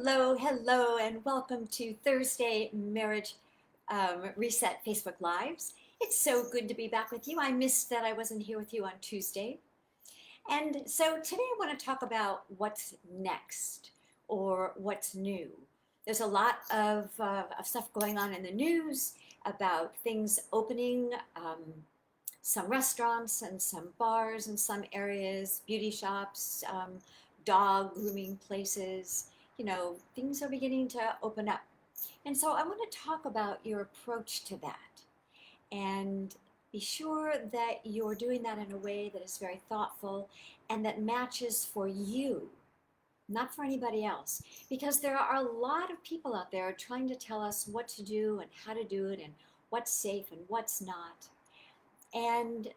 Hello, hello, and welcome to Thursday Marriage Reset Facebook Lives. It's so good to be back with you. I missed that I wasn't here with you on Tuesday. And so today I want to talk about what's next or what's new. There's a lot of stuff going on in the news about things opening, some restaurants and some bars in some areas, beauty shops, dog grooming places. Things are beginning to open up. And so I want to talk about your approach to that and be sure that you're doing that in a way that is very thoughtful and that matches for you, not for anybody else. Because there are a lot of people out there trying to tell us what to do and how to do it and what's safe and what's not. And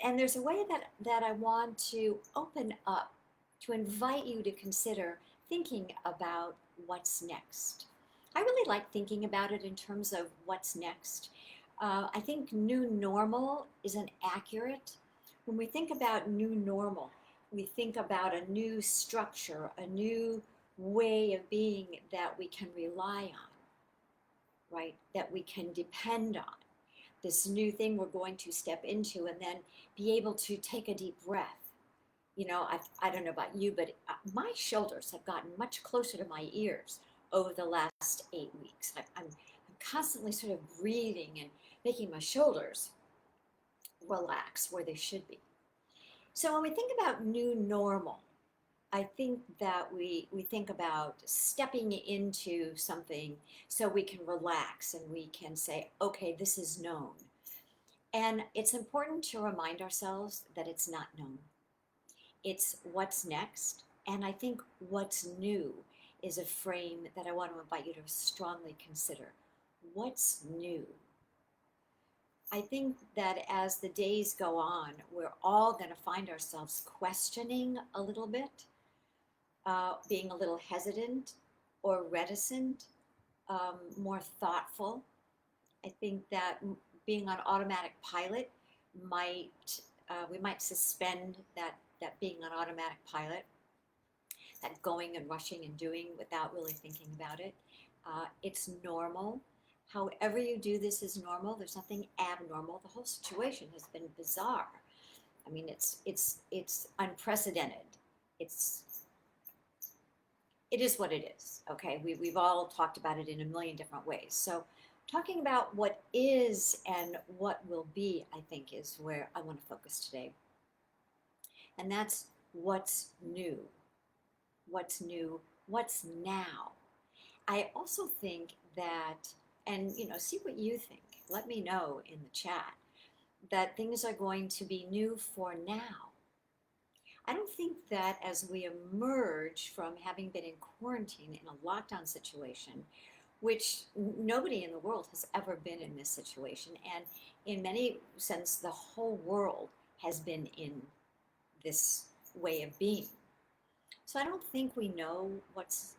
there's a way that I want to open up to invite you to consider thinking about what's next. I really like thinking about it in terms of what's next. I think new normal isn't accurate. When we think about new normal, we think about a new structure, a new way of being that we can rely on, right? That we can depend on. This new thing we're going to step into and then be able to take a deep breath. I don't know about you, but my shoulders have gotten much closer to my ears over the last 8 weeks. I'm constantly sort of breathing and making my shoulders relax where they should be. So when we think about new normal, I think that we think about stepping into something so we can relax and we can say, okay, this is known. And it's important to remind ourselves that it's not known. It's what's next. And I think what's new is a frame that I want to invite you to strongly consider. What's new? I think that as the days go on, we're all going to find ourselves questioning a little bit, being a little hesitant or reticent, more thoughtful. I think that being on automatic pilot we might suspend that being on automatic pilot, that going and rushing and doing without really thinking about it. It's normal. However you do this is normal. There's nothing abnormal. The whole situation has been bizarre. I mean, it's unprecedented. It is what it is. Okay, we've all talked about it in a million different ways. So talking about what is and what will be, I think, is where I want to focus today. And that's what's new. What's new? What's now? I also think that, and see what you think. Let me know in the chat that things are going to be new for now. I don't think that as we emerge from having been in quarantine in a lockdown situation, which nobody in the world has ever been in this situation, and in many sense, the whole world has been in this way of being. So I don't think we know what's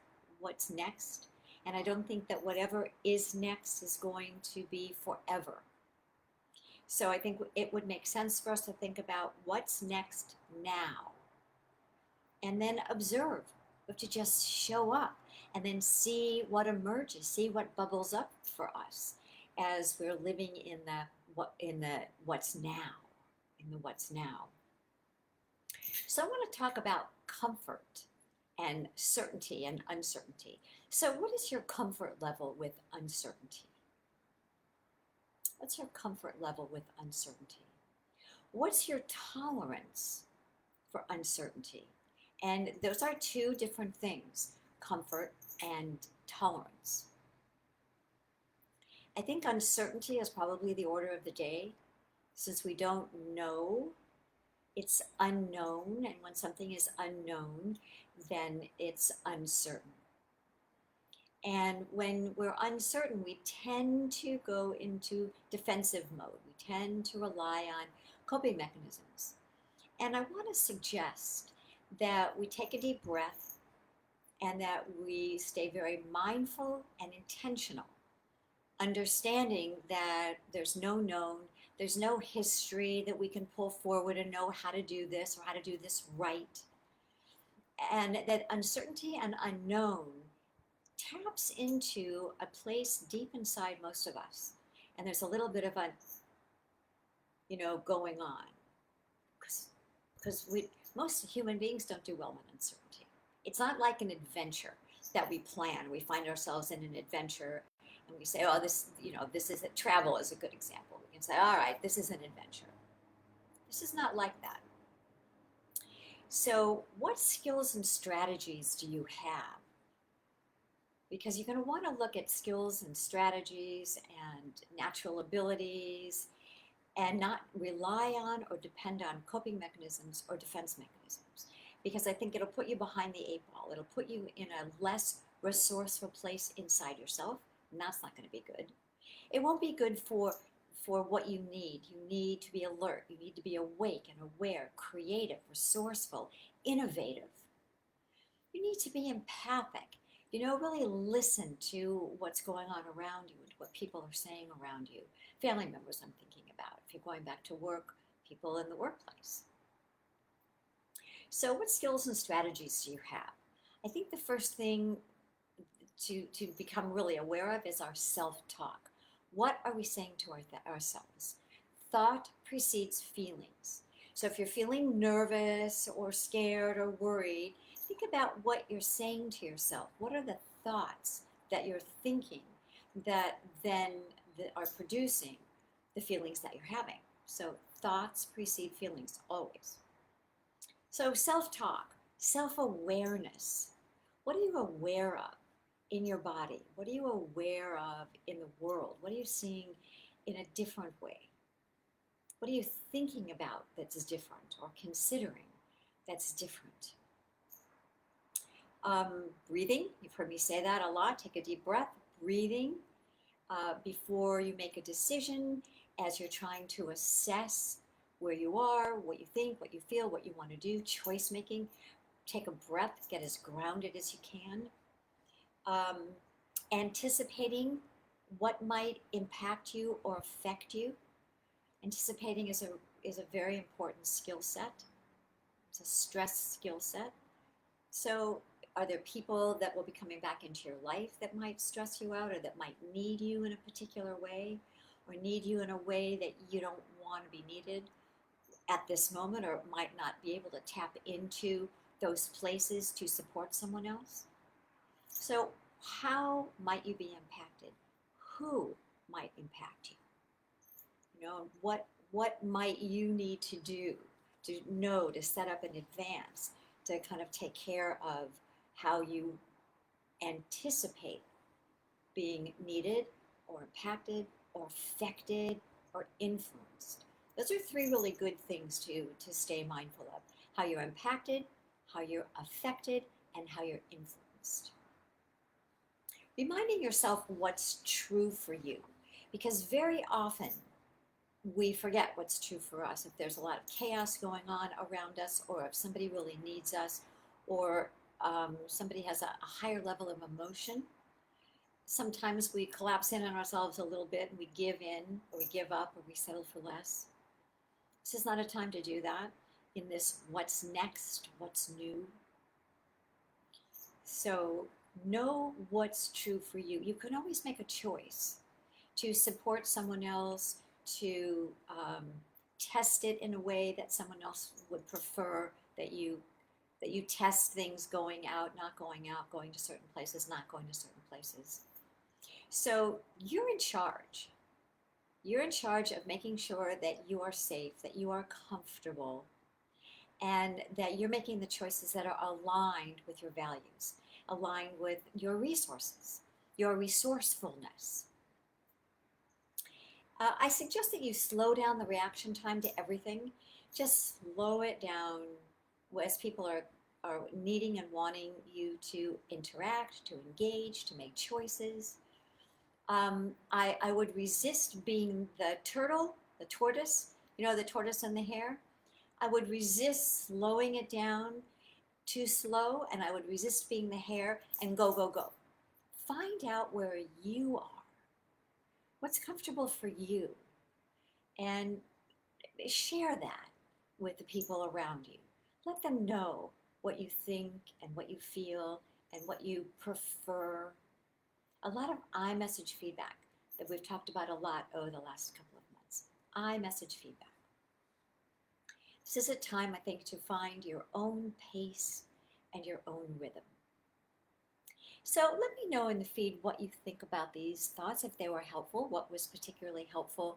next, and I don't think that whatever is next is going to be forever. So I think it would make sense for us to think about what's next now, and then observe, but to just show up and then see what emerges, see what bubbles up for us as we're living in the what's now, in the what's now. So I want to talk about comfort and certainty and uncertainty. So what is your comfort level with uncertainty? What's your comfort level with uncertainty? What's your tolerance for uncertainty? And those are two different things, comfort and tolerance. I think uncertainty is probably the order of the day. Since we don't know, it's unknown, and when something is unknown, then it's uncertain. And when we're uncertain, we tend to go into defensive mode. We tend to rely on coping mechanisms. And I want to suggest that we take a deep breath and that we stay very mindful and intentional, understanding that there's no known, there's no history that we can pull forward and know how to do this or how to do this right. And that uncertainty and unknown taps into a place deep inside most of us. And there's a little bit of a, going on. Because we most human beings don't do well in uncertainty. It's not like an adventure that we plan. We find ourselves in an adventure and we say, oh, this is travel is a good example. We can say, all right, this is an adventure. This is not like that. So, what skills and strategies do you have? Because you're going to want to look at skills and strategies and natural abilities and not rely on or depend on coping mechanisms or defense mechanisms. Because I think it'll put you behind the eight ball. It'll put you in a less resourceful place inside yourself, and that's not going to be good. It won't be good for what you need. You need to be alert. You need to be awake and aware, creative, resourceful, innovative. You need to be empathic. Really listen to what's going on around you and what people are saying around you. Family members, I'm thinking about. If you're going back to work, people in the workplace. So, what skills and strategies do you have? I think the first thing to become really aware of is our self talk. What are we saying to ourselves? Thought precedes feelings. So, if you're feeling nervous or scared or worried, think about what you're saying to yourself. What are the thoughts that you're thinking that then are producing the feelings that you're having? So thoughts precede feelings always. So self-talk, self-awareness. What are you aware of in your body? What are you aware of in the world? What are you seeing in a different way? What are you thinking about that's different or considering that's different? Breathing, you've heard me say that a lot. Take a deep breath, breathing before you make a decision, as you're trying to assess where you are, what you think, what you feel, what you want to do, choice making. Take a breath, get as grounded as you can. Anticipating what might impact you or affect you. Anticipating is a very important skill set. It's a stress skill set. So are there people that will be coming back into your life that might stress you out or that might need you in a particular way or need you in a way that you don't want to be needed at this moment or might not be able to tap into those places to support someone else? So how might you be impacted? Who might impact you? What might you need to do to know to set up in advance to kind of take care of how you anticipate being needed or impacted or affected or influenced. Those are three really good things to stay mindful of. How you're impacted, how you're affected, and how you're influenced. Reminding yourself what's true for you, because very often we forget what's true for us. If there's a lot of chaos going on around us, or if somebody really needs us, or somebody has a higher level of emotion, sometimes we collapse in on ourselves a little bit and we give in, or we give up, or we settle for less. This is not a time to do that in this what's next, what's new. So know what's true for you. You can always make a choice to support someone else, to test it in a way that someone else would prefer, that you test things going out, not going out, going to certain places, not going to certain places. So you're in charge. You're in charge of making sure that you are safe, that you are comfortable, and that you're making the choices that are aligned with your values, aligned with your resources, your resourcefulness. I suggest that you slow down the reaction time to everything. Just slow it down as people are needing and wanting you to interact, to engage, to make choices. I would resist being the turtle, the tortoise, the tortoise and the hare. I would resist slowing it down too slow, and I would resist being the hare and go, go, go. Find out where you are. What's comfortable for you? And share that with the people around you. Let them know what you think and what you feel and what you prefer A lot of iMessage feedback that we've talked about a lot over the last couple of months. iMessage feedback. This is a time, I think, to find your own pace and your own rhythm. So let me know in the feed what you think about these thoughts, if they were helpful, what was particularly helpful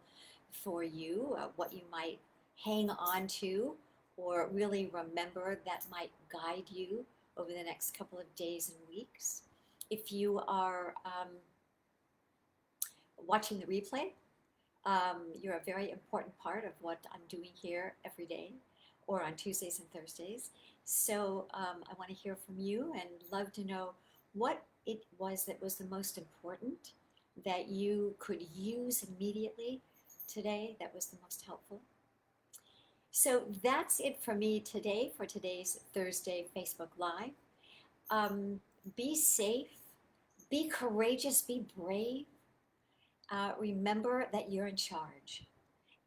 for you, what you might hang on to or really remember that might guide you over the next couple of days and weeks. If you are watching the replay, you're a very important part of what I'm doing here every day or on Tuesdays and Thursdays. So I want to hear from you and love to know what it was that was the most important that you could use immediately today, that was the most helpful. So that's it for me today for today's Thursday Facebook Live. Be safe, be courageous, be brave. Remember that you're in charge.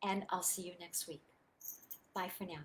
And I'll see you next week. Bye for now.